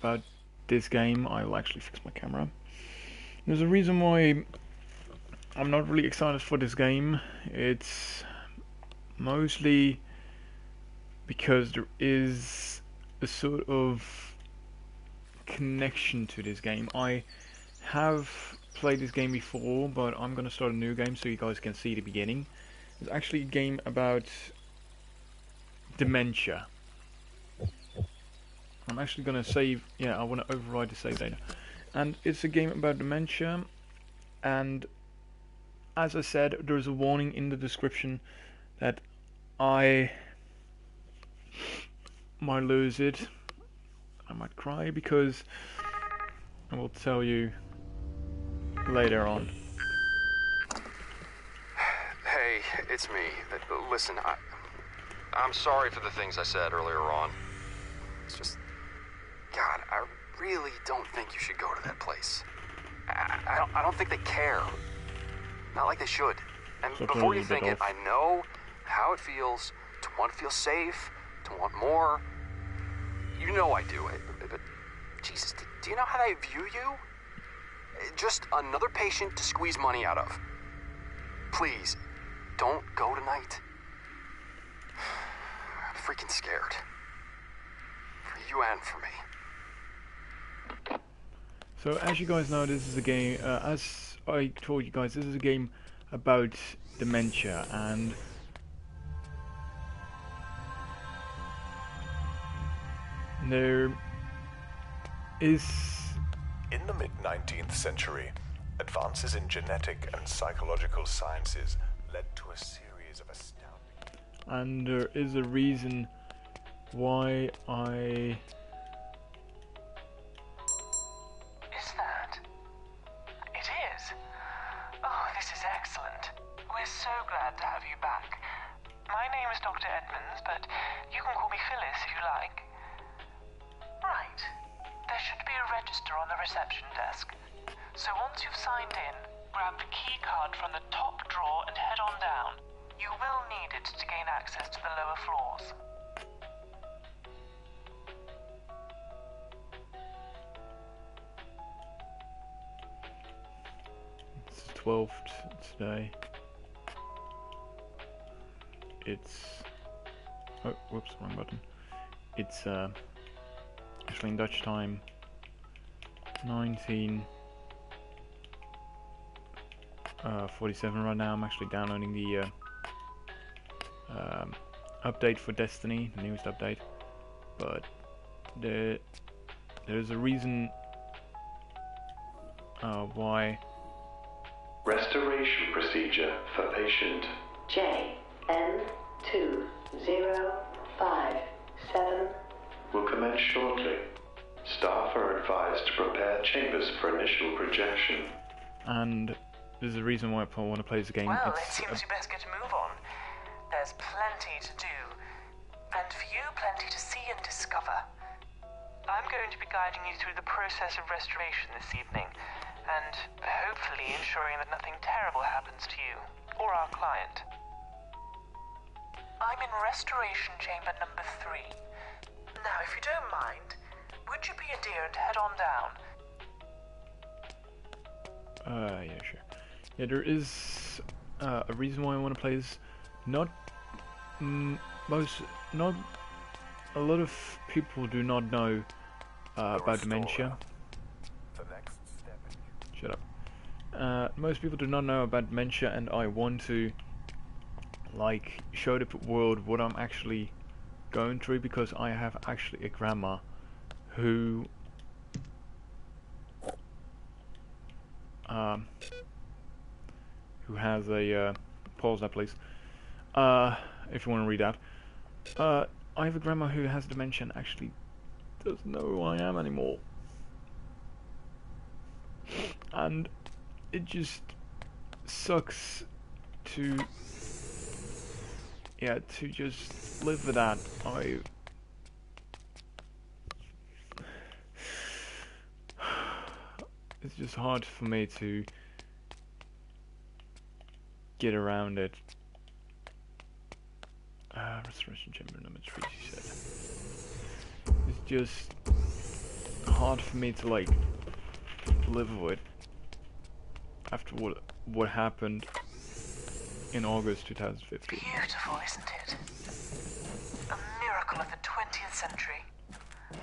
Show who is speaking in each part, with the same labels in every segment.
Speaker 1: about this game. I'll actually fix my camera. There's a reason why I'm not really excited for this game. It's mostly because there is a sort of connection to this game. I have played this game before, but I'm gonna start a new game so you guys can see the beginning. It's actually a game about dementia. I'm actually gonna save, yeah, I wanna override the save data. And it's a game about dementia, and as I said, there's a warning in the description that I might lose it. I might cry because I will tell you later on.
Speaker 2: Hey, it's me. Listen, I'm sorry for the things I said earlier on. It's just, God, I really don't think you should go to that place. I don't think they care. Not like they should. And
Speaker 1: So
Speaker 2: before you
Speaker 1: a bit
Speaker 2: think it,
Speaker 1: off.
Speaker 2: I know how it feels to want to feel safe, to want more. You know I do it, but Jesus, do you know how they view you? Just another patient to squeeze money out of. Please, don't go tonight. I'm freaking scared. For you and for me.
Speaker 1: So as you guys know, this is a game, as I told you guys, this is a game about dementia, and there is...
Speaker 3: In the mid-19th century, advances in genetic and psychological sciences led to a series of astounding...
Speaker 1: And there is a reason why I...
Speaker 4: Is that? It is? Oh, this is excellent. We're so glad to have you back. My name is Dr. Edmonds, but you can call me Phyllis if you like. Right. There should be a register on the reception desk. So once you've signed in, grab the key card from the top drawer and head on down. You will need it to gain access to the lower floors.
Speaker 1: It's the 12th today. It's... Oh, whoops, wrong button. It's actually in Dutch time 1947 right now. I'm actually downloading the update for Destiny, the newest update, but there's a reason why.
Speaker 5: Restoration procedure for patient
Speaker 6: JN2057
Speaker 5: will commence shortly. Staff are advised to prepare chambers for initial projection.
Speaker 1: And there's a reason why I want to play this game.
Speaker 4: Well, it
Speaker 1: It's
Speaker 4: seems you best get a move on. There's plenty to do, and for you, plenty to see and discover. I'm going to be guiding you through the process of restoration this evening, and hopefully ensuring that nothing terrible happens to you, or our client. I'm in restoration chamber number 3. Now, if you don't mind, would you be a dear and head on down?
Speaker 1: yeah, sure. Yeah, there is a reason why I want to play this. Not not a lot of people do not know about dementia.
Speaker 3: The next step in...
Speaker 1: Shut up. Most people do not know about dementia, and I want to like show the world what I'm actually going through, because I have actually a grandma who has a pause that please. If you want to read that. I have a grandma who has dementia and actually doesn't know who I am anymore. And it just sucks to just live with that. It's just hard for me to get around it. Restoration chamber number 3, she said. It's just hard for me to like live with after what happened in August 2015.
Speaker 4: Beautiful, isn't it? A miracle of the 20th century.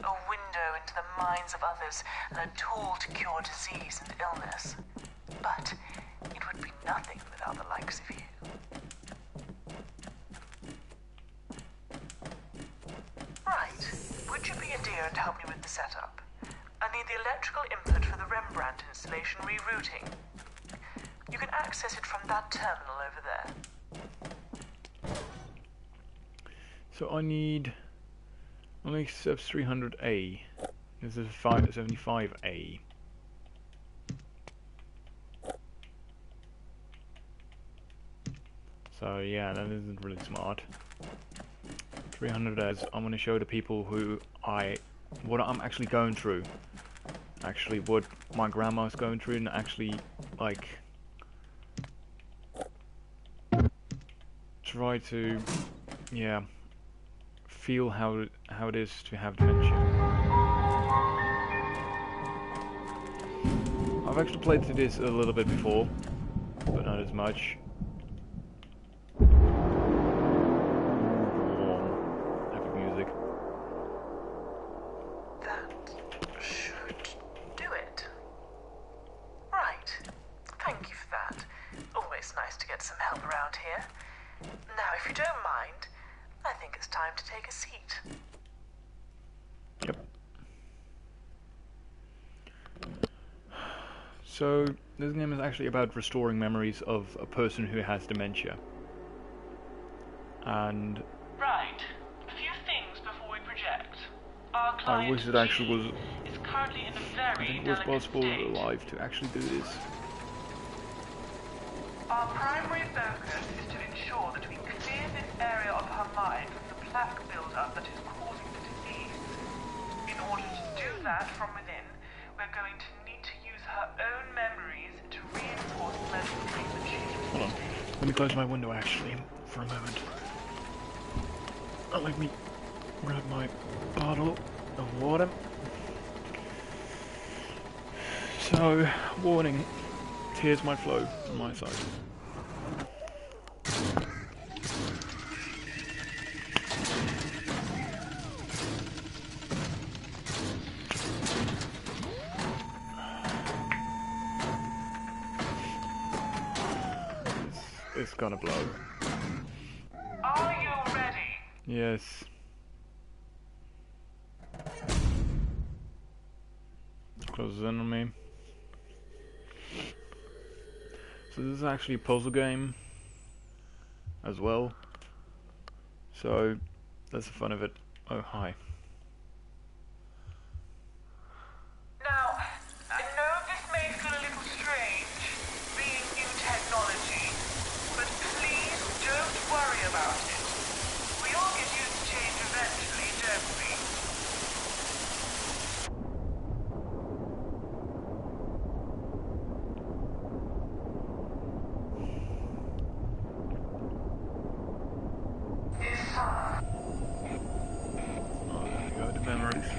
Speaker 4: A window into the minds of others and a tool to cure disease and illness. But it would be nothing without the likes of you. Right. Would you be a dear and help me with the setup? I need the electrical input for the Rembrandt installation rerouting. You can access it from that terminal over there.
Speaker 1: So I need only accepts 300A. This is 575A. So yeah, that isn't really smart. 300 as I'm going to show the people what I'm actually going through. Actually, what my grandma's going through, and actually like try to, yeah, feel how it is to have dementia. I've actually played through this a little bit before, but not as much. Epic music.
Speaker 4: That should do it. Right. Thank you for that. Always nice to get some help around here. Now, if you don't mind, I think it's time to take a seat.
Speaker 1: Yep. So, this game is actually about restoring memories of a person who has dementia. And
Speaker 4: Right. A few things before we project. Our client
Speaker 1: I wish it actually was.
Speaker 4: is currently in a
Speaker 1: I
Speaker 4: very
Speaker 1: think it was
Speaker 4: delicate
Speaker 1: possible
Speaker 4: state.
Speaker 1: alive to actually do this.
Speaker 4: Our primary focus is to ensure that we clear this area of her mind from the plaque buildup that is causing the disease. In order to do that from within, we're going to need to use her own memories to reinforce the medical treatment she's
Speaker 1: Hold on.
Speaker 4: receiving.
Speaker 1: Let me close my window actually for a moment. Let me grab my bottle of water. So, warning, tears might flow on my side. It's gonna blow.
Speaker 4: Are you ready?
Speaker 1: Yes. Closes in on me. So this is actually a puzzle game as well. So that's the fun of it. Oh, hi.
Speaker 4: Now, I know this may feel a little strange, being new technology, but please don't worry about it. We all get used to change eventually, don't we?
Speaker 1: Oh, there we go, the memories.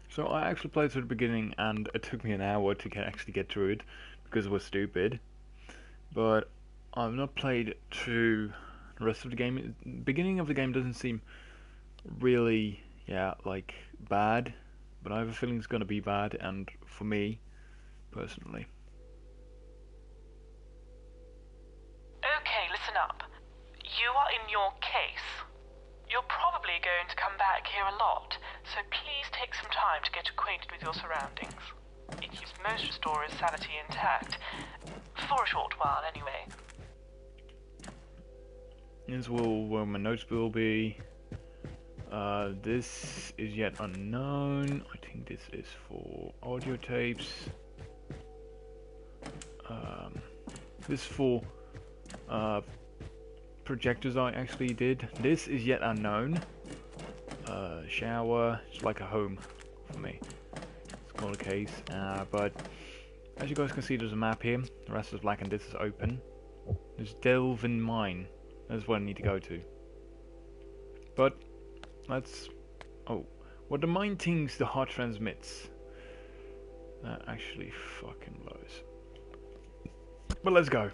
Speaker 1: So I actually played to the beginning, and it took me an hour to actually get through it because it was stupid. But I've not played through the rest of the game. The beginning of the game doesn't seem really, like bad, but I have a feeling it's gonna be bad, and for me, personally.
Speaker 4: Okay, listen up. You are in your case. You're probably going to come back here a lot, so please take some time to get acquainted with your surroundings. It keeps most restorers' sanity intact. For a short while, anyway.
Speaker 1: This will where my notes will be. This is yet unknown. I think this is for audio tapes. This is for projectors I actually did. This is yet unknown. Shower, it's like a home for me. It's called a case, but As you guys can see, there's a map here. The rest is black and this is open. There's Delvin Mine. That's what I need to go to. But let's... Oh. What the mine thinks the heart transmits. That actually fucking blows. But let's go.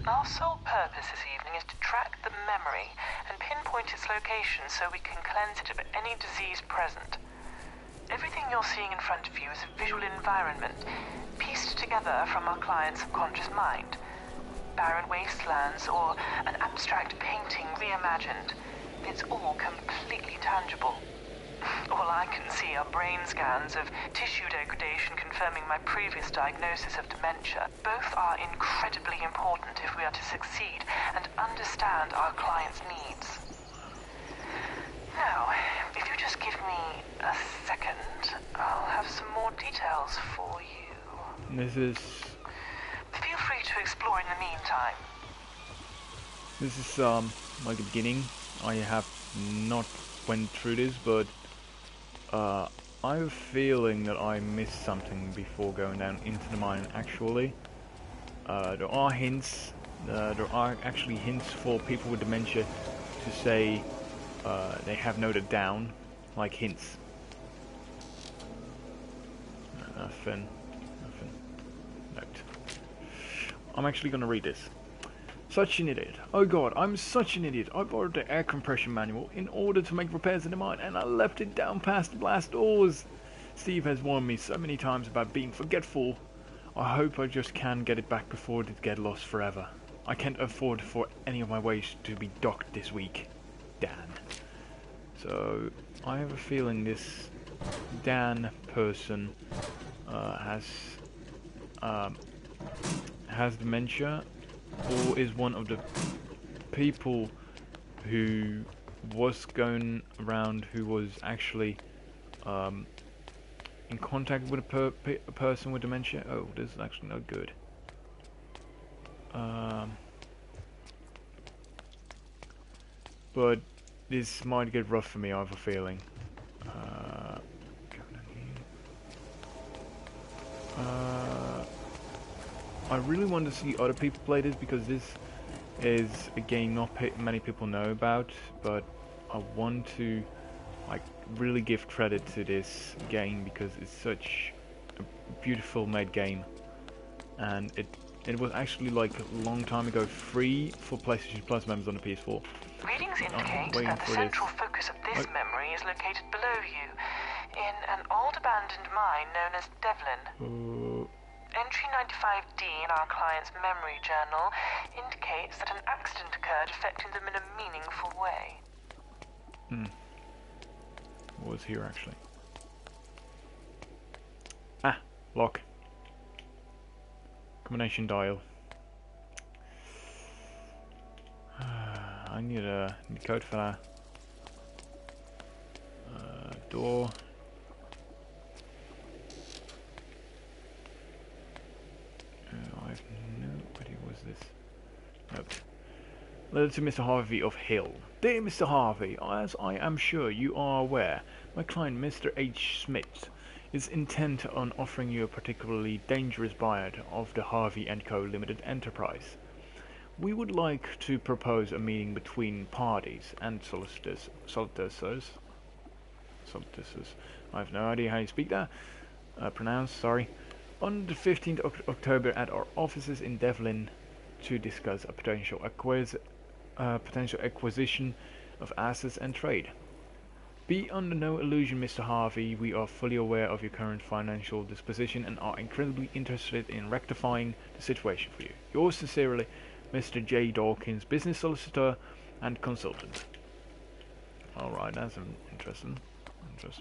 Speaker 4: Our sole purpose this evening is to track the memory and pinpoint its location so we can cleanse it of any disease present. Everything you're seeing in front of you is a visual environment pieced together from our client's subconscious mind. Barren wastelands or an abstract painting reimagined. It's all completely tangible. All I can see are brain scans of tissue degradation confirming my previous diagnosis of dementia. Both are incredibly important if we are to succeed and understand our client's needs. Now, if you just give me a second, I'll have some more details for you.
Speaker 1: This is...
Speaker 4: Feel free to explore in the meantime.
Speaker 1: This is like the beginning. I have not went through this, but I have a feeling that I missed something before going down into the mine. Actually, there are hints. There are actually hints for people with dementia to say they have noted down, like hints. Nothing. Note. I'm actually gonna read this. Such an idiot. Oh god, I'm such an idiot. I borrowed the air compression manual in order to make repairs in the mine and I left it down past the blast doors. Steve has warned me so many times about being forgetful. I hope I just can get it back before it gets lost forever. I can't afford for any of my waste to be docked this week. Dan. So, I have a feeling this Dan person has dementia, or is one of the people who was going around who was actually in contact with a person with dementia. Oh, this is actually not good. But this might get rough for me, I have a feeling. I really want to see other people play this because this is a game not many people know about, but I want to like really give credit to this game because it's such a beautiful made game, and it was actually like a long time ago free for PlayStation Plus members on the PS4.
Speaker 4: Readings indicate that the central focus of this memory is located below you, in an old abandoned mine known as Devlin. Entry 95D in our client's memory journal indicates that an accident occurred affecting them in a meaningful way.
Speaker 1: What was here actually? Ah, lock. Combination dial. I need a code for that. Door. I have no idea what is this. Nope. Letter to Mr. Harvey of Hill. Dear Mr. Harvey, as I am sure you are aware, my client Mr. H. Smith is intent on offering you a particularly dangerous buyout of the Harvey & Co. Limited Enterprise. We would like to propose a meeting between parties and solicitors. I have no idea how you speak that. Pronounce, sorry. On the 15th of October at our offices in Devlin to discuss a potential acquisition of assets and trade. Be under no illusion, Mr. Harvey, we are fully aware of your current financial disposition and are incredibly interested in rectifying the situation for you. Yours sincerely, Mr. J. Dawkins, business solicitor and consultant. Alright, that's an interesting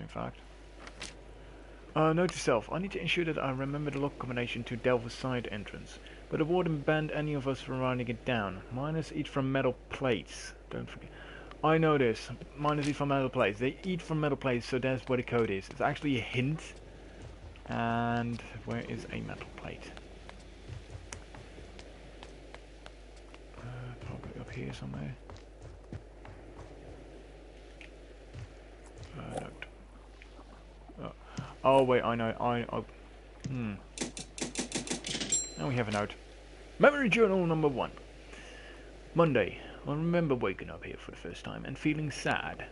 Speaker 1: fact. Note to self, I need to ensure that I remember the lock combination to Delver's side entrance, but the warden banned any of us from writing it down. Miners eat from metal plates. Don't forget. I know this. Miners eat from metal plates. They eat from metal plates, so that's where the code is. It's actually a hint. And where is a metal plate? Probably up here somewhere. Note. Oh wait, I know. Now we have a note. Memory journal number 1. Monday. I remember waking up here for the first time and feeling sad.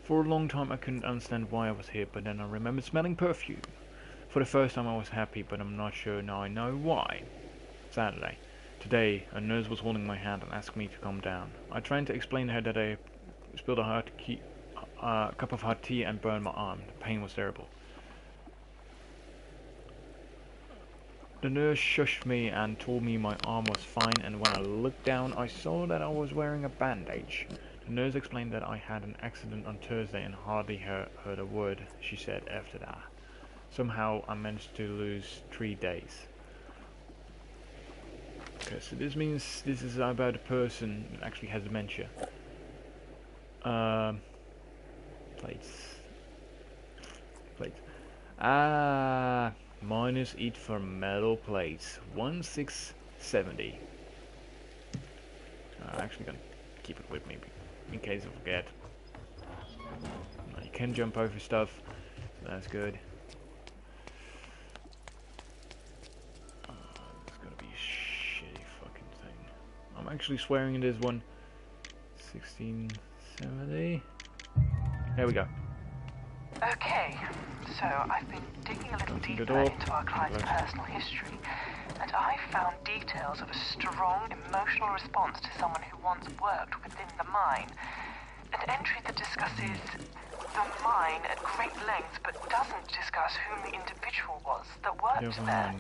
Speaker 1: For a long time I couldn't understand why I was here, but then I remembered smelling perfume. For the first time I was happy, but I'm not sure now I know why. Saturday. Today, a nurse was holding my hand and asked me to calm down. I tried to explain to her that I spilled a cup of hot tea and burned my arm. The pain was terrible. The nurse shushed me and told me my arm was fine, and when I looked down I saw that I was wearing a bandage. The nurse explained that I had an accident on Thursday and hardly heard a word she said after that. Somehow I managed to lose 3 days. Okay, so this means this is about a person that actually has dementia. Plates. Minus eat for metal plates. 1670. I'm actually gonna keep it with me in case I forget. You can jump over stuff, so that's good. It's gonna be a shitty fucking thing. I'm actually swearing in this one. 1670. There we go.
Speaker 4: Okay, so I've been digging a little deeper into our client's personal history, and I found details of a strong emotional response to someone who once worked within the mine. An entry that discusses the mine at great length, but doesn't discuss who the individual was that worked there.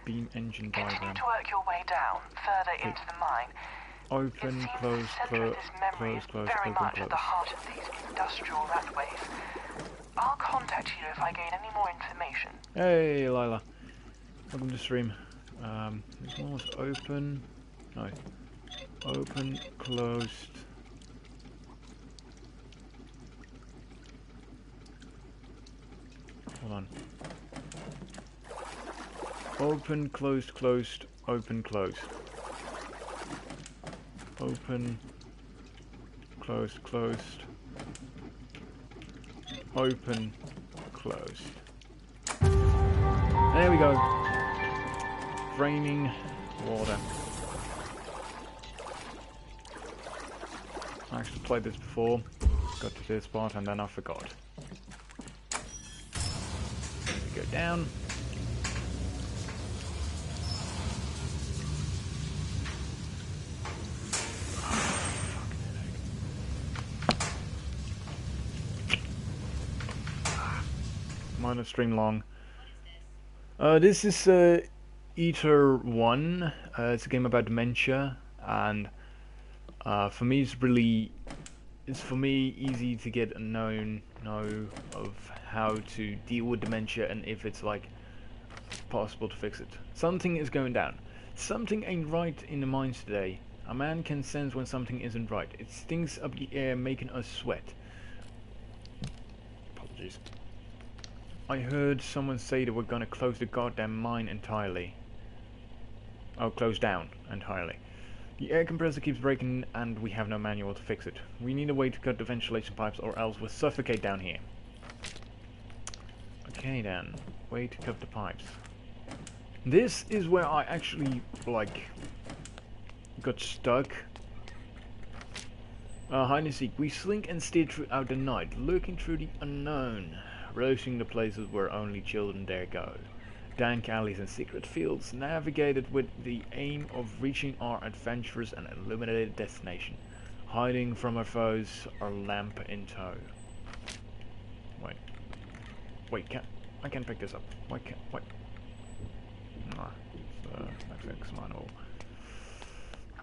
Speaker 1: Beam engine
Speaker 4: Continue
Speaker 1: diagram.
Speaker 4: to work your way down, further into the mine.
Speaker 1: Open, close, close, close, close,
Speaker 4: very
Speaker 1: open,
Speaker 4: much
Speaker 1: close.
Speaker 4: at the heart of these industrial ratways. I'll contact you if I gain any more information.
Speaker 1: Hey, Lila. Welcome to the stream. This one was open. No. Open, closed. Hold on. Open, closed, closed, open, closed. Open, closed, closed. Open, closed. There we go. Draining water. I actually played this before. Got to this part and then I forgot. We go down. Minor stream long. This is Eater 1. It's a game about dementia, and for me it's easy to get a know of how to deal with dementia and if it's like possible to fix it. Something is going down. Something ain't right in the mines today. A man can sense when something isn't right. It stinks up the air, making us sweat. Apologies. I heard someone say that we're gonna close the goddamn mine entirely. Oh, close down entirely. The air compressor keeps breaking and we have no manual to fix it. We need a way to cut the ventilation pipes or else we'll suffocate down here. Okay then, way to cut the pipes. This is where I actually, like, got stuck. Hide and seek. We slink and steer throughout the night, lurking through the unknown. Roasting the places where only children dare go. Dank alleys and secret fields, navigated with the aim of reaching our adventurous and illuminated destination. Hiding from our foes, our lamp in tow. Wait, I can't pick this up. Wait. It's X manual.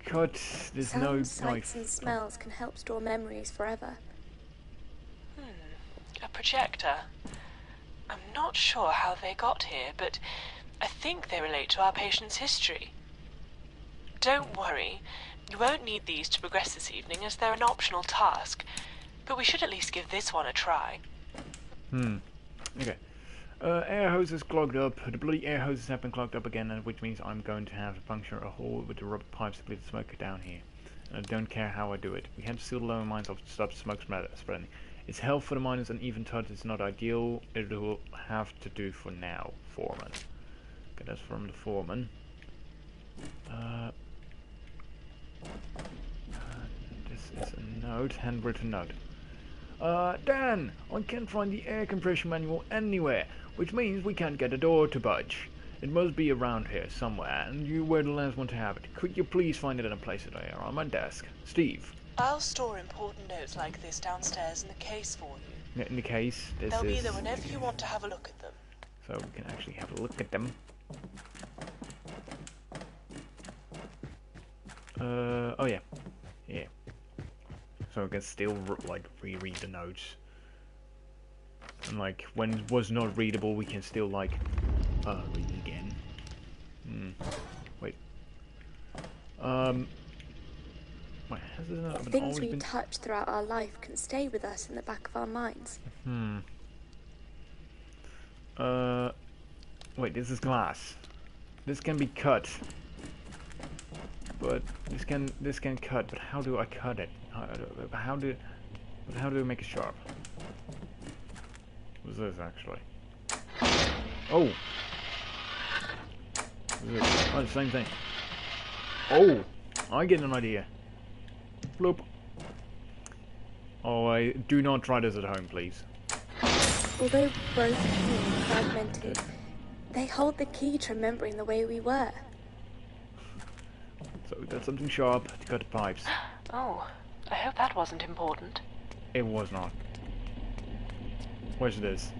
Speaker 1: Cut, there's
Speaker 6: Some
Speaker 1: no
Speaker 6: sights
Speaker 1: knife.
Speaker 6: and smells can help store memories forever.
Speaker 4: A projector. I'm not sure how they got here, but I think they relate to our patient's history. Don't worry, you won't need these to progress this evening as they're an optional task, but we should at least give this one a try.
Speaker 1: Okay. Air hoses clogged up. The bloody air hoses have been clogged up again, which means I'm going to have to puncture a hole with the rubber pipes to bleed the smoke down here. And I don't care how I do it. We have to seal the lower mines off to stop smoke spreading. It's hell for the miners and even touch is not ideal. It will have to do for now, Foreman. Okay, that's from the foreman. This is a note, handwritten note. Dan, I can't find the air compression manual anywhere, which means we can't get the door to budge. It must be around here somewhere, and you were the last one to have it. Could you please find it and place it there on my desk? Steve.
Speaker 7: I'll store important notes like this downstairs in the case for you.
Speaker 1: In the case, this
Speaker 7: They'll be
Speaker 1: is...
Speaker 7: there whenever you want to have a look at them.
Speaker 1: So we can actually have a look at them. Oh yeah. Yeah. So we can still, like, reread the notes. And, like, when it was not readable, we can still, like, read it again. Wait. Wait, has this not
Speaker 6: Things
Speaker 1: always
Speaker 6: we
Speaker 1: been...
Speaker 6: touch throughout our life can stay with us in the back of our minds.
Speaker 1: Wait, this is glass. This can be cut. But this can cut, but how do I cut it? How do I make it sharp? What's this actually? Oh! What's this? Oh, the same thing. Oh! I get an idea. Bloop. Oh, do not try this at home, please.
Speaker 6: Although broken and fragmented, they hold the key to remembering the way we were.
Speaker 1: So we got something sharp to cut the pipes.
Speaker 7: Oh, I hope that wasn't important.
Speaker 1: It was not. Where's this?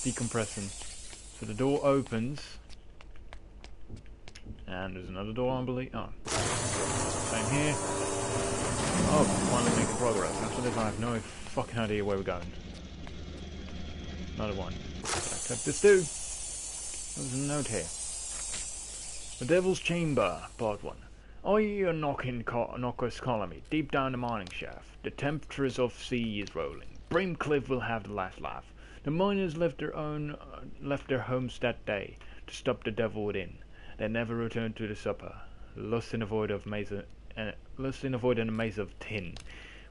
Speaker 1: Decompressing. So the door opens. And there's another door, I believe. Oh. Same here. Oh, finally making progress. After this, I have no fucking idea where we're going. Another one. I cut this too. There's a note here. The Devil's Chamber, Part 1. I hear a knocker's calling me, deep down the mining shaft. The temperatures of sea is rolling. Brimcliff will have the last laugh. The miners left their homes that day to stop the devil within. They never returned to the supper, lost in a void and a maze of tin.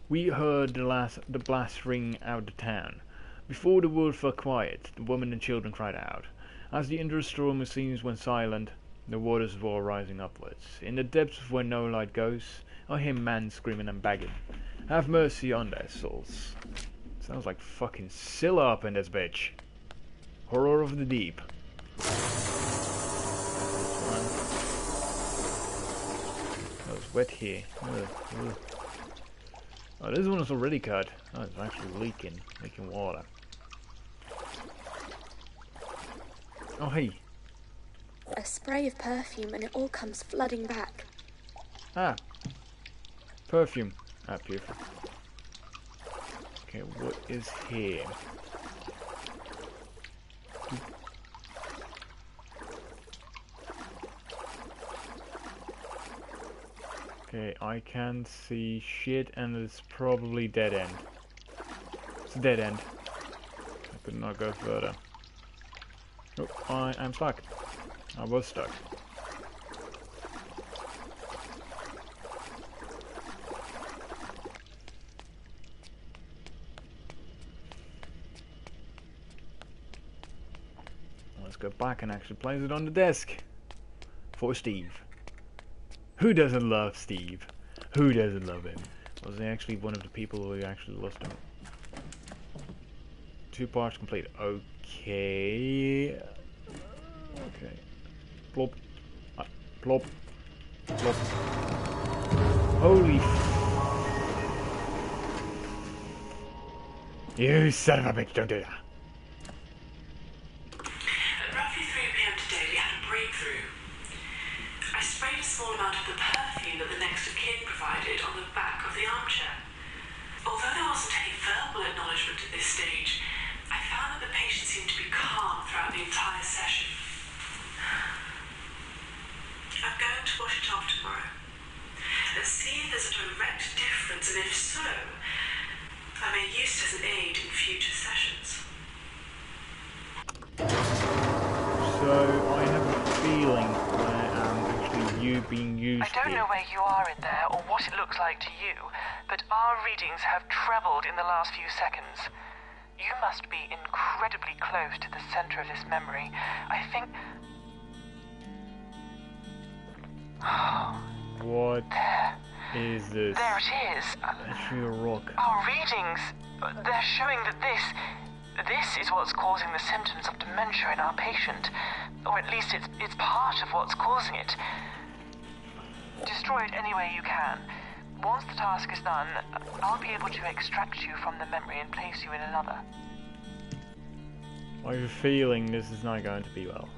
Speaker 1: We heard the blast ring out of town. Before the world fell quiet, the women and children cried out. As the industrial machines went silent, the waters were rising upwards. In the depths where no light goes, I hear men screaming and begging. Have mercy on their souls. Sounds like fucking Scylla up in this bitch. Horror of the deep. Oh, it's wet here. Ugh. Oh, this one is already cut. Oh, it's actually leaking water. Oh, hey.
Speaker 6: A spray of perfume and it all comes flooding back.
Speaker 1: Ah. Perfume. Ah, beautiful. Okay, what is here? Okay, I can't see shit and it's probably dead end. It's a dead end. I could not go further. Oh, I'm stuck. I was stuck. Let's go back and actually place it on the desk. For Steve. Who doesn't love Steve? Who doesn't love him? Was he actually one of the people who actually lost him? 2 parts complete. Okay. Okay. Plop. Plop. Plop. Holy You son of a bitch, don't do that.
Speaker 8: At roughly 3 p.m. today, we had a breakthrough. I sprayed a small amount of the perfume that the next of kin provided on the back of the armchair. Although there wasn't any verbal acknowledgement at this stage, I found that the patient seemed to be calm throughout the entire session. I'm going to wash it off tomorrow and see if there's a direct difference, and if so, I may use it as an aid in future sessions.
Speaker 1: So I have a feeling actually you being used
Speaker 7: I don't know where you are in there or what it looks like to you, but our readings have trebled in the last few seconds.
Speaker 4: You must be incredibly close to the center of this memory. I think...
Speaker 1: What is this?
Speaker 4: There it is.
Speaker 1: Actually a rock.
Speaker 4: Our readings, they're showing that this is what's causing the symptoms of dementia in our patient. Or at least it's part of what's causing it. Destroy it any way you can. Once the task is done, I'll be able to extract you from the memory and place you in another.
Speaker 1: I have a feeling this is not going to be well.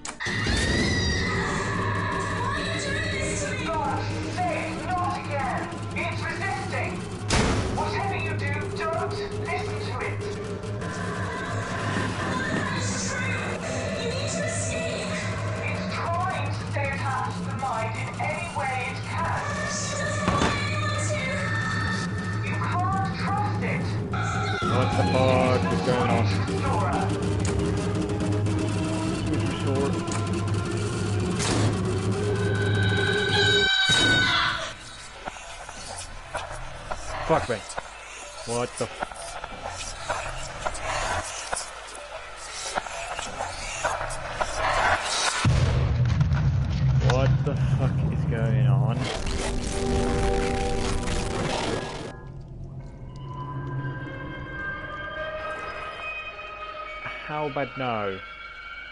Speaker 4: God sake, not again! It's resisting! Whatever you do, don't listen to it!
Speaker 8: It's true! You need to escape!
Speaker 4: It's trying to stay attached to the mind in any way it can.
Speaker 8: She doesn't want anyone to!
Speaker 4: You can't trust it!
Speaker 1: What the fuck is going on?
Speaker 4: Restorer.
Speaker 1: Who's restored? Fuck me. What the f... What the fuck is going on? How bad no?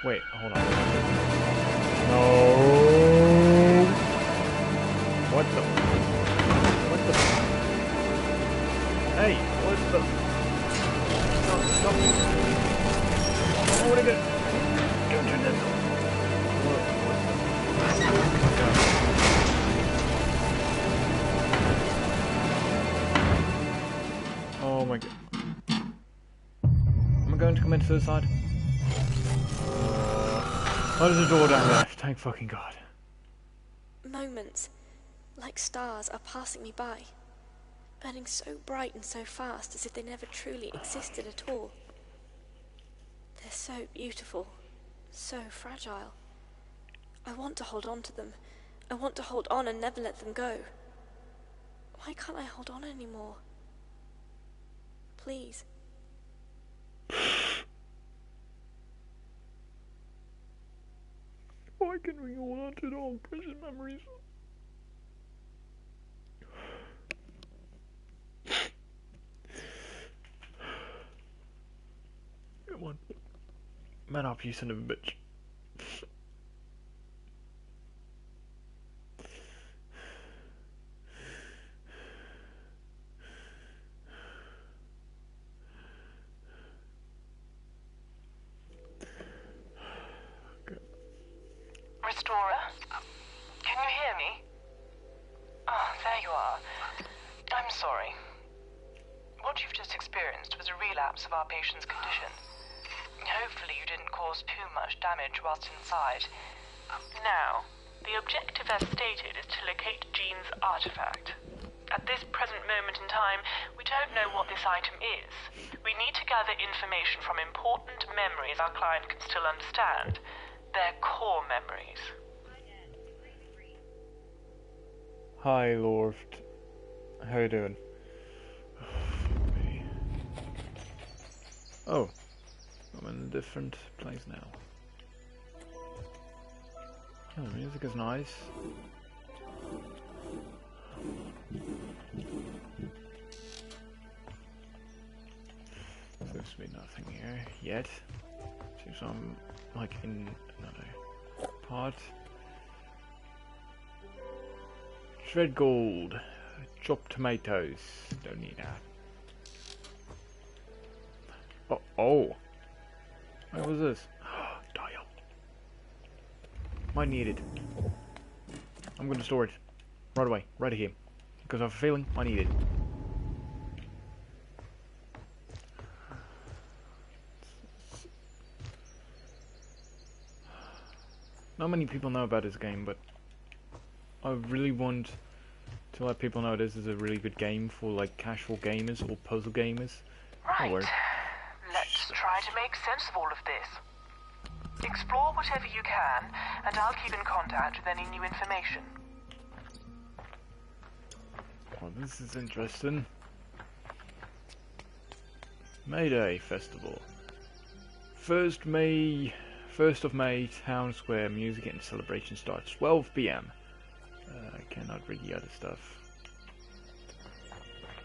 Speaker 1: Wait, hold on. No. What the? What the? Hey, what the? Stop, stop. I wanna get internet. Oh my god. Am I going to commit suicide? Oh, there's a door down there. Thank fucking god.
Speaker 6: Moments, like stars, are passing me by, burning so bright and so fast as if they never truly existed at all. They're so beautiful, so fragile. I want to hold on to them. I want to hold on and never let them go. Why can't I hold on anymore? Please.
Speaker 1: Why can we hold on to all precious memories? Come on. Man up, you son of a bitch.
Speaker 4: Restorer? Can you hear me? Ah, there you are. I'm sorry. What you've just experienced was a relapse of our patient's condition. Hopefully you didn't cause too much damage whilst inside. Now, the objective as stated is to locate Jean's artifact. At this present moment in time, we don't know what this item is. We need to gather information from important memories our client can still understand. Their core memories.
Speaker 1: Hi, Lord. How you doing? Oh, I'm in a different place now. Oh, the music is nice. Seems to be nothing here yet. Seems I'm like in another part. Shred gold. Chopped tomatoes. Don't need that. Oh. What was this? Dial. Might need it. I'm gonna store it. Right away. Right here. Because I have a feeling I need it. Not many people know about this game, but I really want to let people know this is a really good game for like casual gamers or puzzle gamers.
Speaker 4: Right. Let's try to make sense of all of this. Explore whatever you can, and I'll keep in contact with any new information.
Speaker 1: Well, this is interesting. May Day Festival. 1st of May, Town Square, music and celebration starts 12 p.m. I cannot read the other stuff.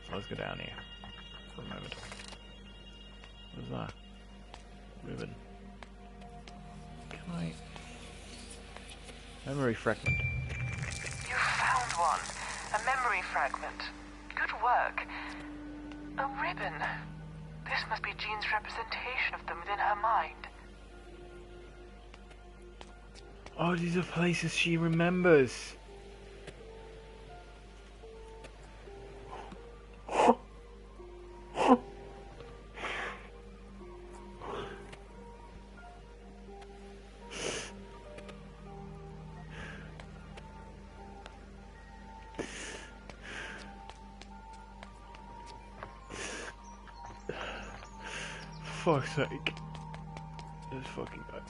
Speaker 1: So let's go down here for a moment. What's that? Ribbon. Can I... Memory fragment.
Speaker 7: You found one. A memory fragment. Good work. A ribbon. This must be Jean's representation of them within her mind.
Speaker 1: Oh, these are places she remembers. Fuck's sake. This fucking guy.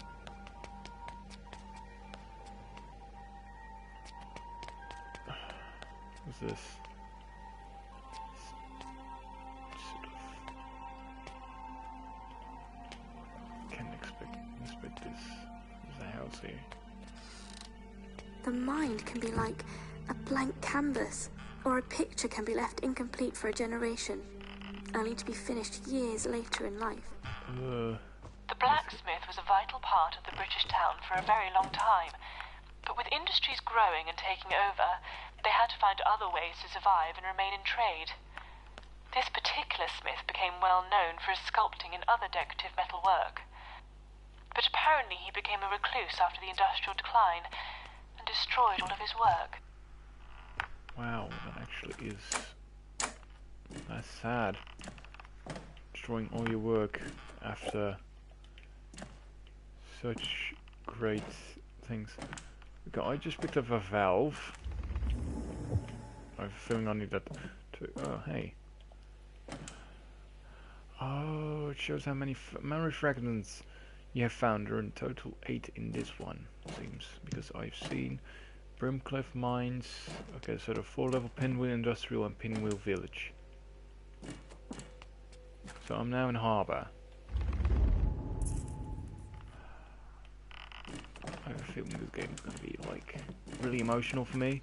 Speaker 1: What's this? Sort of. Can't expect this. There's a house here.
Speaker 6: The mind can be like a blank canvas, or a picture can be left incomplete for a generation, only to be finished years later in life.
Speaker 7: The blacksmith was a vital part of the British town for a very long time, but with industries growing and taking over, they had to find other ways to survive and remain in trade. This particular smith became well known for his sculpting and other decorative metal work, but apparently he became a recluse after the industrial decline and destroyed all of his work.
Speaker 1: Wow, that actually is... That's sad. Destroying all your work after such great things. Okay, I just picked up a valve. I have a feeling I need that to... Oh, hey. Oh, it shows how many memory fragments you have found. There are in total 8 in this one, seems. Because I've seen Brimcliff Mines. Okay, so the 4-level Pinwheel Industrial and Pinwheel Village. So I'm now in Harbour. I have a feeling this game is going to be like really emotional for me.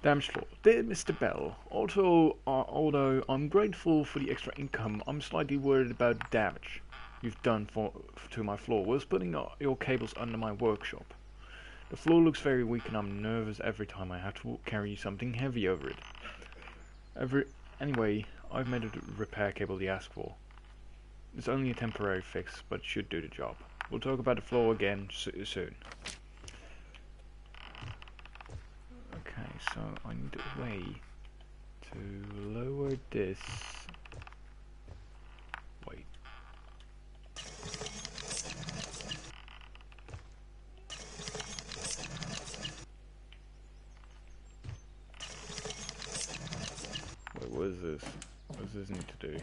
Speaker 1: Damaged floor. Dear Mr. Bell, although I'm grateful for the extra income, I'm slightly worried about the damage you've done to my floor whilst putting your cables under my workshop. The floor looks very weak and I'm nervous every time I have to carry something heavy over it. Anyway, I've made a repair cable you asked for. It's only a temporary fix, but it should do the job. We'll talk about the floor again soon. Okay, so I need a way to lower this. Wait. Wait, what is this? What does this need to do?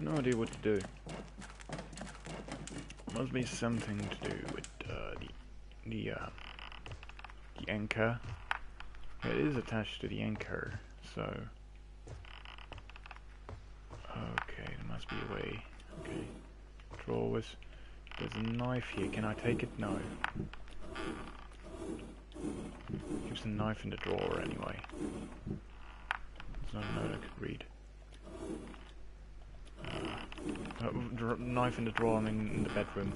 Speaker 1: No idea what to do. Must be something to do with the anchor. It is attached to the anchor, so okay, there must be a way. Okay, drawers. There's a knife here. Can I take it? No. There's a knife in the drawer anyway. There's not a note I could read. Knife in the drawer, I mean in the bedroom.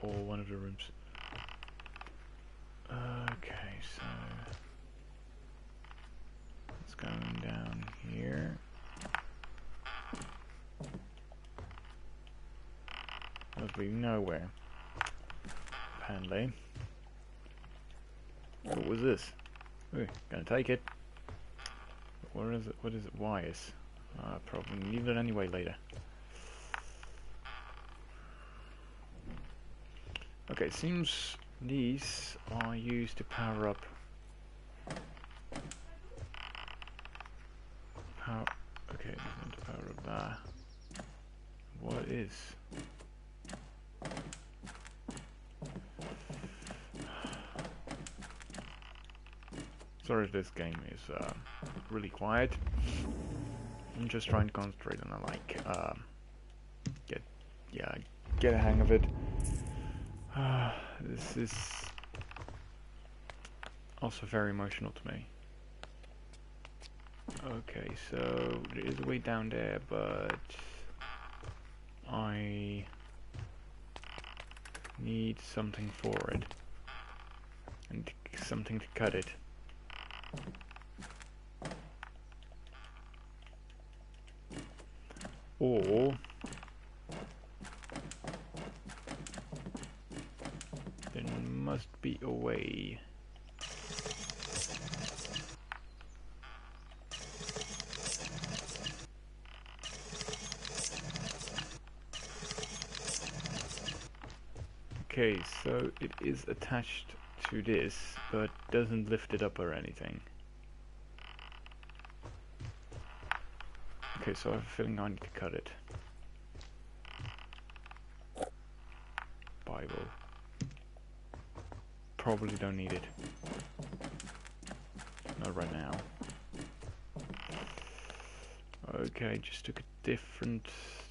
Speaker 1: Or one of the rooms. Okay, so... it's going down here. Must be nowhere. Apparently. What was this? Ooh, gonna take it. What is it? What is it? Wires. Probably need it anyway later. Okay, it seems these are used to power up Power. Okay, that's not the power of that. What is? Sorry if this game is really quiet. I'm just trying to concentrate and get a hang of it. This is also very emotional to me. Okay, so there is a way down there, but I need something for it and something to cut it. Or there must be a way. Okay, so it is attached to this, but doesn't lift it up or anything. Okay, so I have a feeling I need to cut it. Bible. Probably don't need it. Not right now. Okay, just took a different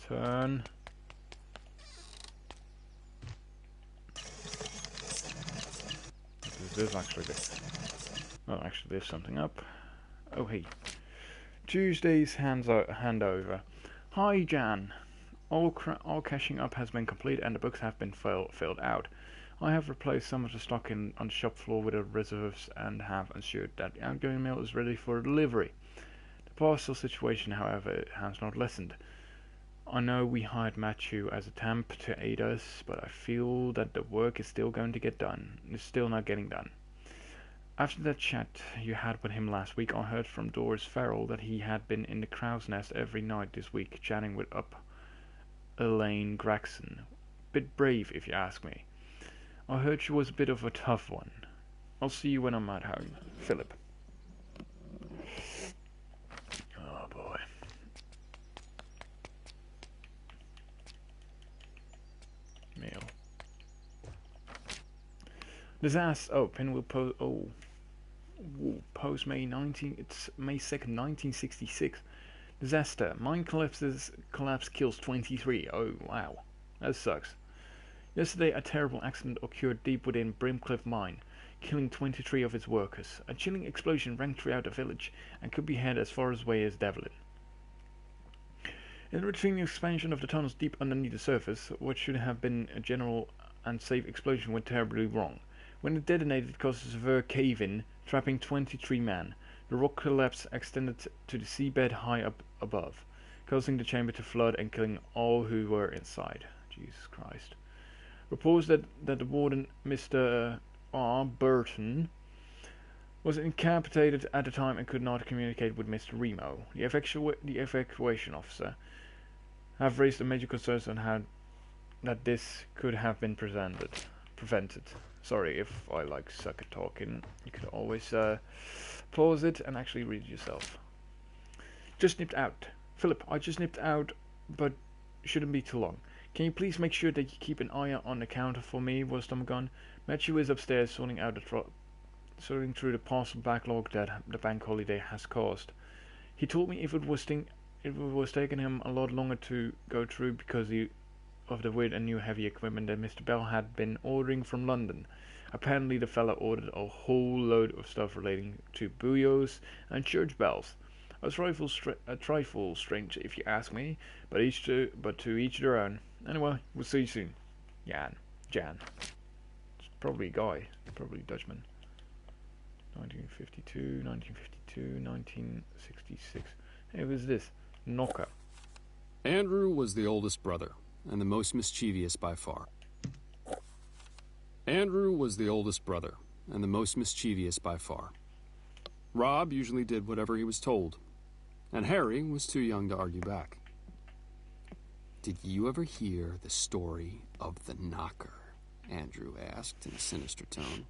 Speaker 1: turn. There's actually this. Oh, actually there's something up. Oh hey. Tuesday's handover. Hi Jan. All caching up has been complete and the books have been filled out. I have replaced some of the stock on the shop floor with the reserves and have ensured that the outgoing mail is ready for delivery. The parcel situation, however, has not lessened. I know we hired Matthew as a temp to aid us, but I feel that the work is still going to get done. It's still not getting done. After that chat you had with him last week, I heard from Doris Farrell that he had been in the crow's nest every night this week, chatting with Elaine Gregson. Bit brave, if you ask me. I heard she was a bit of a tough one. I'll see you when I'm at home. Philip. Oh boy. Mail. Disaster. Oh, Pinwheel post. Oh. Ooh, post May 19. It's May 2nd, 1966. Disaster. Mine collapse kills 23. Oh wow, that sucks. Yesterday, a terrible accident occurred deep within Brimcliff Mine, killing 23 of its workers. A chilling explosion rang throughout the village and could be heard as far away as Devlin. In the routine expansion of the tunnels deep underneath the surface, what should have been a general and safe explosion went terribly wrong. When it detonated, it caused a severe cave-in, trapping 23 men. The rock collapse extended to the seabed high up above, causing the chamber to flood and killing all who were inside. Jesus Christ. Reports that the warden, Mr. R. Burton, was incapacitated at the time and could not communicate with Mr. Remo. The evacuation officer have raised a major concerns on how that this could have been prevented. Sorry if I suck at talking. You could always pause it and actually read it yourself. Just nipped out. Philip, I just nipped out, but shouldn't be too long. Can you please make sure that you keep an eye on the counter for me whilst I'm gone? Matthew is upstairs sorting through the parcel backlog that the bank holiday has caused. He told me it was taking him a lot longer to go through because of the weird and new heavy equipment that Mr. Bell had been ordering from London. Apparently the fella ordered a whole load of stuff relating to buyos and church bells. A trifle strange if you ask me, but to each their own. Anyway, we'll see you soon. Jan. It's probably a guy, probably a Dutchman. 1952, 1966. Hey, who's this? Knocker.
Speaker 9: Andrew was the oldest brother, and the most mischievous by far. Rob usually did whatever he was told, and Harry was too young to argue back. "Did you ever hear the story of the knocker?" Andrew asked in a sinister tone.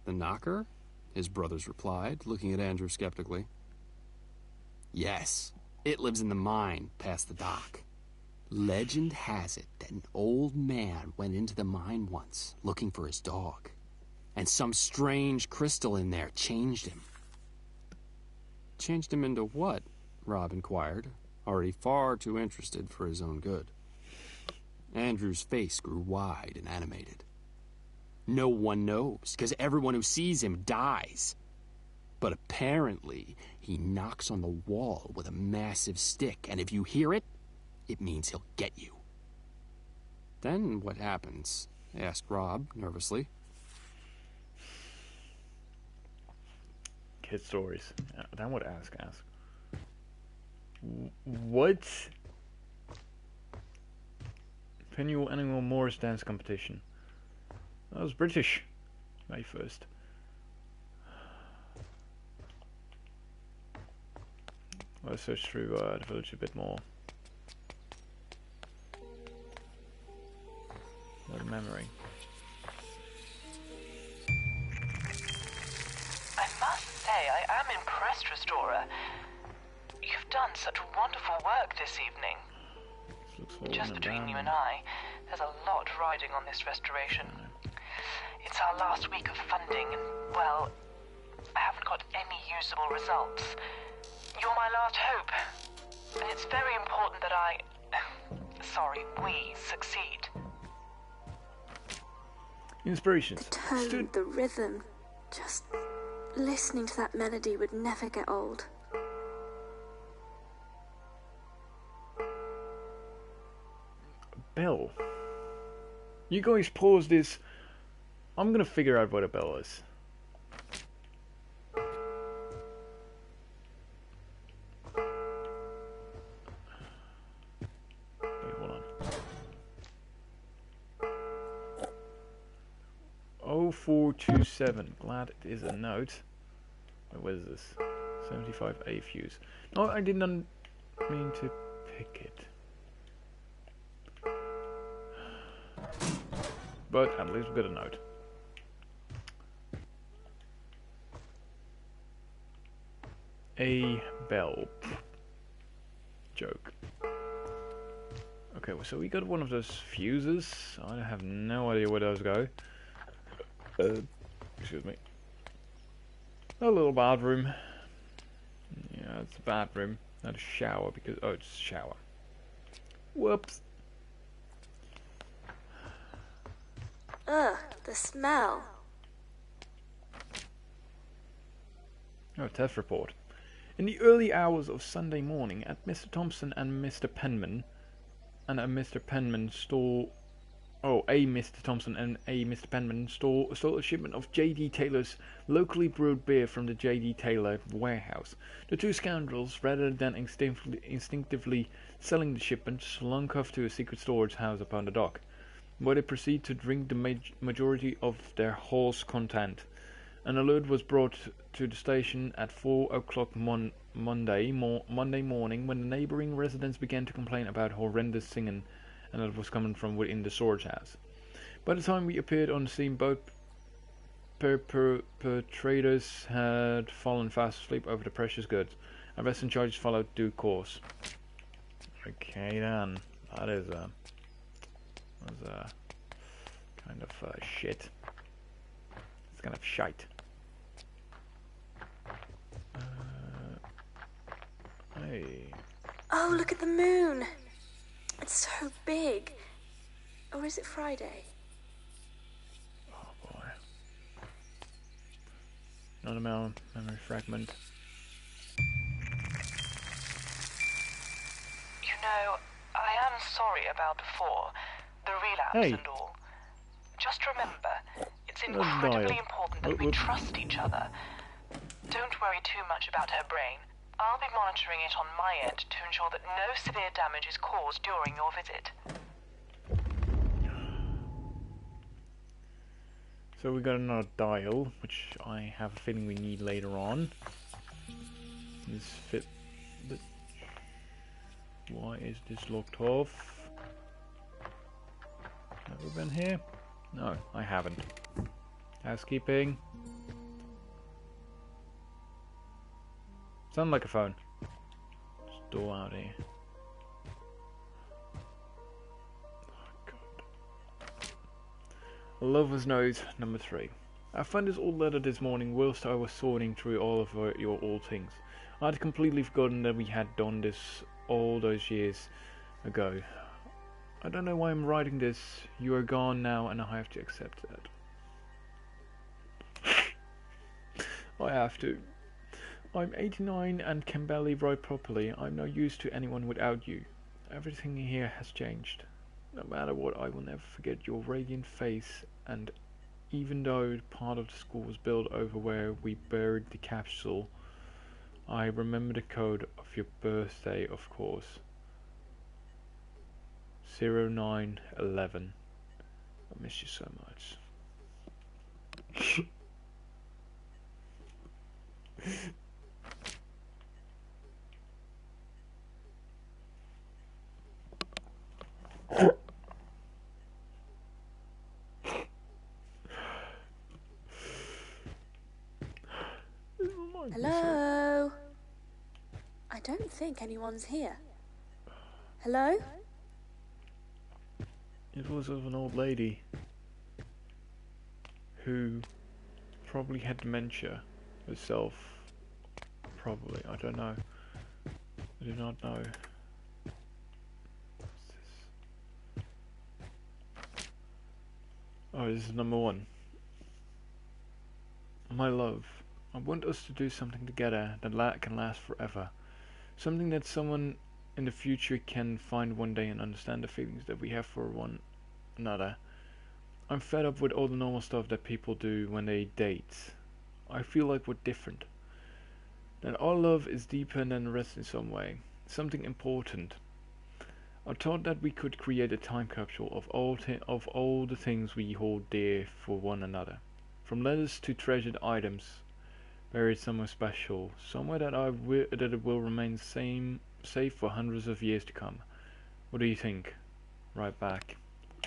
Speaker 9: "The knocker?" his brothers replied, looking at Andrew skeptically. Yes, it lives in the mine past the dock. Legend has it that an old man went into the mine once looking for his dog, and some strange crystal in there changed him. Changed him into what? Rob inquired, already far too interested for his own good. Andrew's face grew wide and animated. No one knows, because everyone who sees him dies. But apparently, he knocks on the wall with a massive stick, and if you hear it, it means he'll get you. Then what happens? Asked Rob, nervously.
Speaker 1: Kid stories. Then what? Ask. What? Annual Morris dance competition. That was British. May 1st. Let's search through the village a bit more. What a memory.
Speaker 7: I must say, I am impressed, Restorer. You've done such wonderful work this evening. Just between you and I, there's a lot riding on this restoration. It's our last week of funding, and, well, I haven't got any usable results. You're my last hope, and it's very important that we succeed.
Speaker 1: Inspirations.
Speaker 6: The tone, the rhythm, just listening to that melody would never get old.
Speaker 1: Bell. You guys pause this. I'm gonna figure out what a bell is. Wait, hold on. 0427. Glad it is a note. Wait, what is this? 75A fuse. No, I didn't mean to pick it. But at least we got a note. A bell. Joke. Okay, so we got one of those fuses. I have no idea where those go. Excuse me. A little bathroom. Yeah, it's a bathroom, not a shower because it's a shower. Whoops.
Speaker 6: Ugh, the smell.
Speaker 1: Oh, test report. In the early hours of Sunday morning, at Mr. Thompson and Mr. Penman, and a Mr. Penman stole. Oh, a Mr. Thompson and a Mr. Penman stole a shipment of J.D. Taylor's locally brewed beer from the J.D. Taylor warehouse. The two scoundrels, rather than instinctively selling the shipment, slunk off to a secret storage house upon the dock, where they proceed to drink the majority of their haul's content. An alert was brought to the station at 4 o'clock Monday morning, when the neighbouring residents began to complain about horrendous singing, and that was coming from within the storage house. By the time we appeared on the scene, both perpetrators had fallen fast asleep over the precious goods. Arrest and charges followed due course. Okay then, that is kind of shit. It's kind of shite. Hey.
Speaker 6: Oh, look at the moon. It's so big. Or is it Friday?
Speaker 1: Oh boy. Another memory fragment.
Speaker 7: You know, I am sorry about before. The relapse and all. Just remember, it's incredibly important that we trust each other. Don't worry too much about her brain. I'll be monitoring it on my end to ensure that no severe damage is caused during your visit.
Speaker 1: So we got another dial, which I have a feeling we need later on. This fit. Why is this locked off? Have we been here? No, I haven't. Housekeeping. Sound like a phone. door out here? Oh, God. A lover's note number 3. I found this old letter this morning whilst I was sorting through all of your old things. I had completely forgotten that we had done this all those years ago. I don't know why I'm writing this. You are gone now and I have to accept that. I have to. I'm 89 and can barely write properly. I'm no use to anyone without you. Everything here has changed. No matter what, I will never forget your radiant face, and even though part of the school was built over where we buried the capsule, I remember the code of your birthday, of course. 0911. I miss you so much.
Speaker 6: Hello? I don't think anyone's here. Hello?
Speaker 1: It was of an old lady who probably had dementia herself. Probably, I don't know. I do not know. What's this? Oh, this is number 1. My love, I want us to do something together that can last forever. Something that someone in the future can find one day and understand the feelings that we have for one another. I'm fed up with all the normal stuff that people do when they date. I feel like we're different. That our love is deeper than the rest in some way. Something important. I thought that we could create a time capsule of all the things we hold dear for one another. From letters to treasured items, buried somewhere special, somewhere that it will remain safe for hundreds of years to come. What do you think? Right back.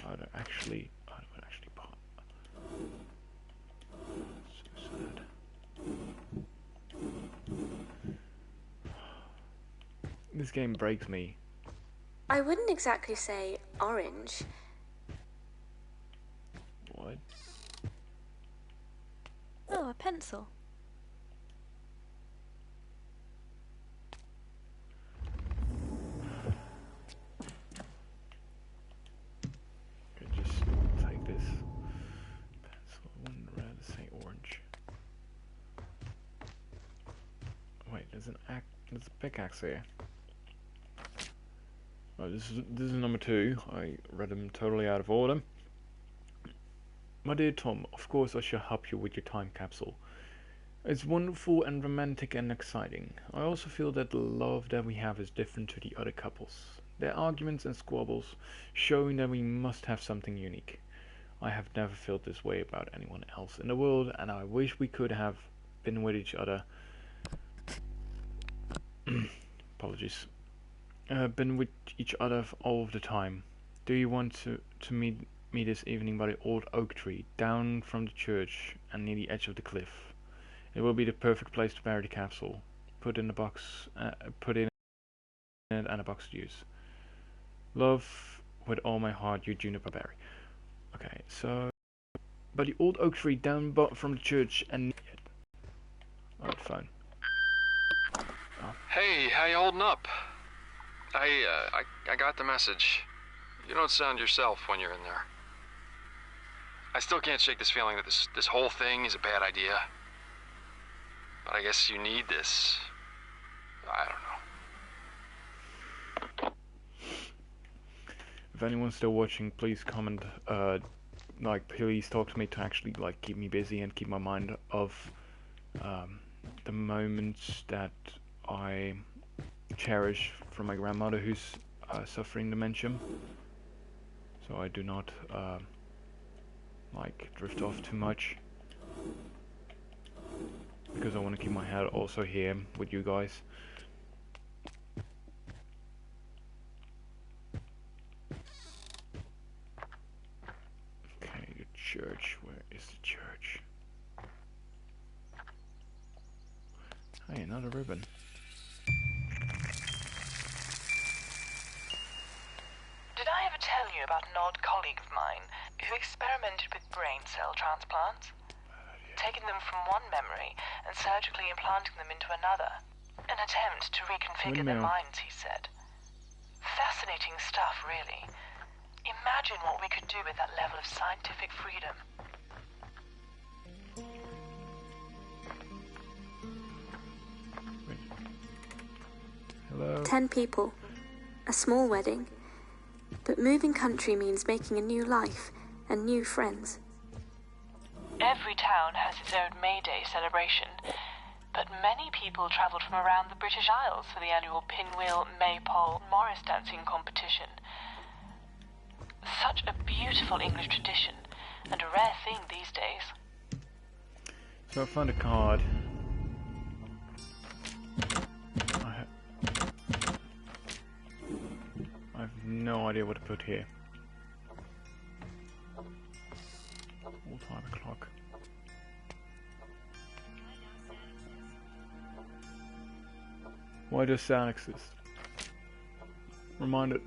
Speaker 1: I would actually pop. So sad. This game breaks me.
Speaker 6: I wouldn't exactly say orange.
Speaker 1: What?
Speaker 6: Oh, a pencil.
Speaker 1: Could just take this pencil. I wouldn't rather say orange. Wait, there's a pickaxe here. Oh, this is number 2. I read them totally out of order. My dear Tom, of course I shall help you with your time capsule. It's wonderful and romantic and exciting. I also feel that the love that we have is different to the other couples. Their arguments and squabbles, showing that we must have something unique. I have never felt this way about anyone else in the world, and I wish we could have been with each other. Apologies. Been with each other all of the time. Do you want to meet me this evening by the old oak tree, down from the church and near the edge of the cliff? It will be the perfect place to bury the capsule. Put in it and a box to use. Love with all my heart, you Juniper Berry. Okay, so by the old oak tree, down from the church and oh, phone. Oh.
Speaker 10: Hey, how you holding up? I got the message. You don't sound yourself when you're in there. I still can't shake this feeling that this whole thing is a bad idea. But I guess you need this. I don't know.
Speaker 1: If anyone's still watching, please comment. Please talk to me to actually keep me busy and keep my mind off the moments that I cherish from my grandmother, who's suffering dementia, so I do not drift off too much, because I want to keep my head also here with you guys. Okay, the church. Where is the church? Hey, another ribbon.
Speaker 4: about an old colleague of mine who experimented with brain cell transplants? Taking them from one memory and surgically implanting them into another. An attempt to reconfigure their minds, he said. Fascinating stuff, really. Imagine what we could do with that level of scientific freedom.
Speaker 1: Hello?
Speaker 6: 10 people. A small wedding. But moving country means making a new life and new friends.
Speaker 7: Every town has its own May Day celebration, but many people travelled from around the British Isles for the annual Pinwheel, Maypole, Morris dancing competition. Such a beautiful English tradition, and a rare thing these days.
Speaker 1: So I found a card. I have no idea what to put here. All-time clock. Why does sound exist? Reminded.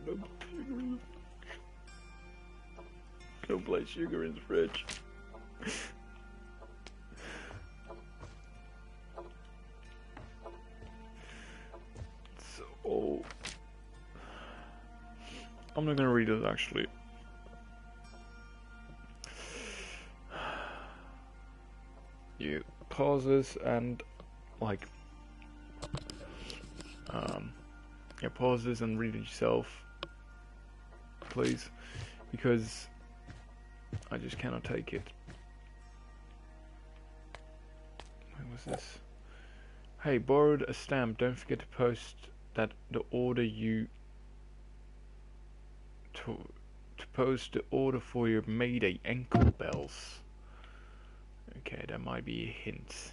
Speaker 1: Don't place sugar in the fridge. So I'm not gonna read it actually. You pause this and like pause this and read it yourself, please, because I just cannot take it. What was this? Hey, borrowed a stamp. Don't forget to post that the order to post the order for your Mayday ankle bells. Okay, that might be a hint.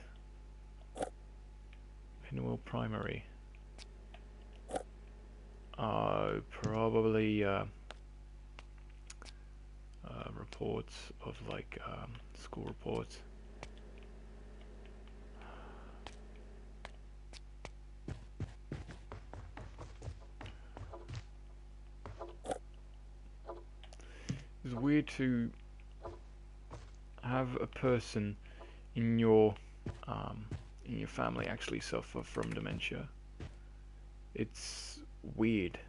Speaker 1: Pinwheel Primary. Probably reports of like school reports. It's weird to have a person in your family actually suffer from dementia. It's weird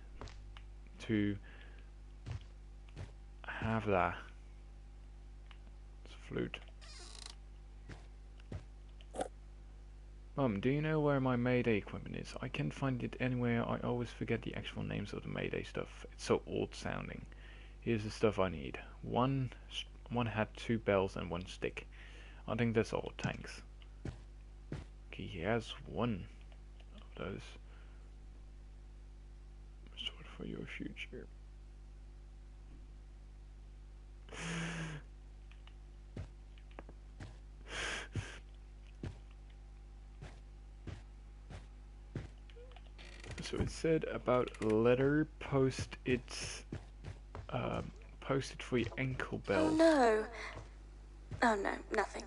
Speaker 1: to have that. It's a flute. Mum, do you know where my Mayday equipment is? I can't find it anywhere. I always forget the actual names of the Mayday stuff. It's so old sounding. Here's the stuff I need. One had 2 bells and 1 stick. I think that's all. Thanks. Okay, he has 1 of those. Sort for your future. So it said about letter post it for your ankle bell.
Speaker 6: Oh no. Oh no, nothing.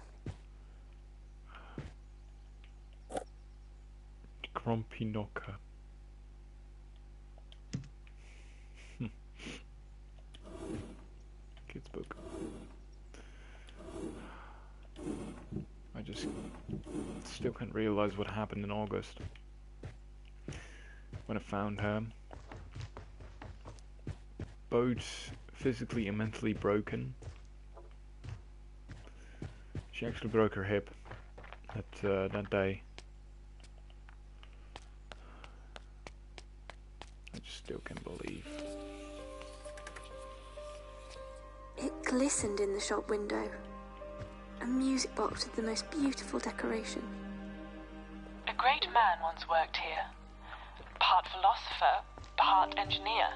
Speaker 1: Grumpy knocker. Kids book. I just still can't realize what happened in August when I found her. Both physically and mentally broken. She actually broke her hip that day. I just still can't believe.
Speaker 6: It glistened in the shop window. A music box with the most beautiful decoration.
Speaker 7: A great man once worked here. Part philosopher, part engineer.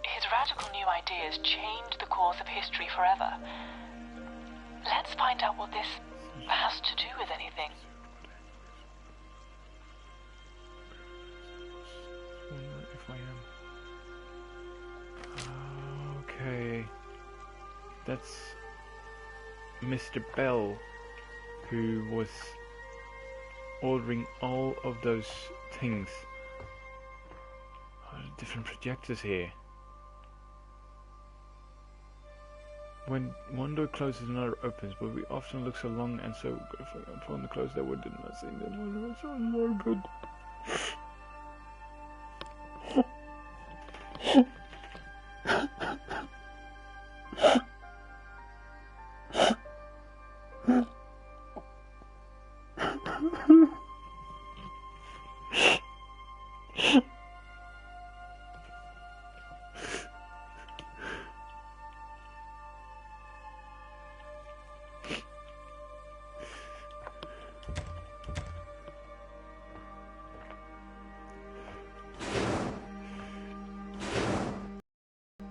Speaker 7: His radical new ideas changed the course of history forever. Let's find out what this has to do with anything.
Speaker 1: If I am. Okay. That's Mr. Bell, who was ordering all of those things. Different projectors here. When one door closes, another opens, but we often look so long and so upon the closed door, we did not see them when it was open.